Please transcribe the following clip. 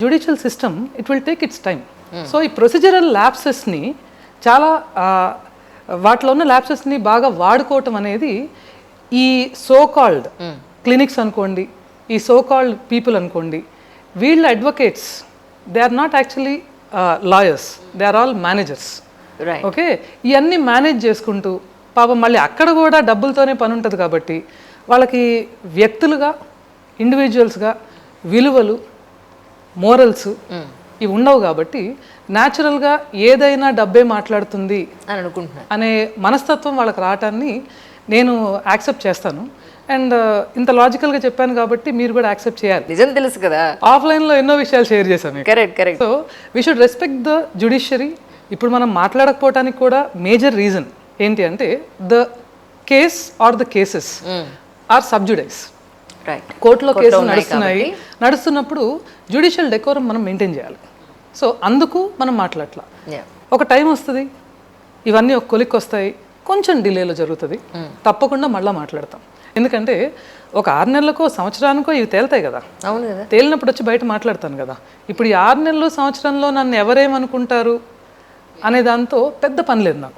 Judicial system it will take its time. So ఈ procedural ల్యాప్సెస్ని చాలా వాటిలో ఉన్న ల్యాప్సెస్ని బాగా వాడుకోవటం అనేది ఈ సో కాల్డ్ క్లినిక్స్ అనుకోండి, ఈ సో కాల్డ్ పీపుల్ అనుకోండి, వీళ్ళ advocates they are not actually lawyers, they are all managers. Okay, ఇవన్నీ మేనేజ్ చేసుకుంటూ పాపం మళ్ళీ అక్కడ కూడా డబ్బులతోనే పని ఉంటుంది కాబట్టి వాళ్ళకి వ్యక్తులుగా ఇండివిజువల్స్గా విలువలు మోరల్స్ ఇవి ఉండవు కాబట్టి న్యాచురల్గా ఏదైనా డబ్బే మాట్లాడుతుంది అని అనుకుంటున్నాను అనే మనస్తత్వం వాళ్ళకి రావటాన్ని నేను యాక్సెప్ట్ చేస్తాను. అండ్ ఇంత లాజికల్గా చెప్పాను కాబట్టి మీరు కూడా యాక్సెప్ట్ చేయాలి. నిజం తెలుసు కదా, ఆఫ్లైన్లో ఎన్నో విషయాలు షేర్ చేశాను. Correct. So we should respect the judiciary. ఇప్పుడు మనం మాట్లాడకపోవటానికి కూడా మేజర్ రీజన్ ఏంటి అంటే the case or the cases are sub judice. కోర్టులో కేసులు నడుస్తున్నప్పుడు జ్యుడిషియల్ డెకోరం మనం మెయింటైన్ చేయాలి. సో అందుకు మనం మాట్లాడట్లా. ఒక టైం వస్తుంది, ఇవన్నీ ఒక కొలిక్కి వస్తాయి, కొంచెం డిలేలో జరుగుతుంది, తప్పకుండా మళ్ళీ మాట్లాడతాం. ఎందుకంటే ఒక 6 నెలలకో సంవత్సరానికో ఇవి తేలుతాయి కదా. అవును కదా, తేలినప్పుడు వచ్చి బయట మాట్లాడతాను కదా. ఇప్పుడు ఈ 6 నెలలు సంవత్సరంలో నన్ను ఎవరేమనుకుంటారు అనే దాంతో పెద్ద పని లేదు నాకు.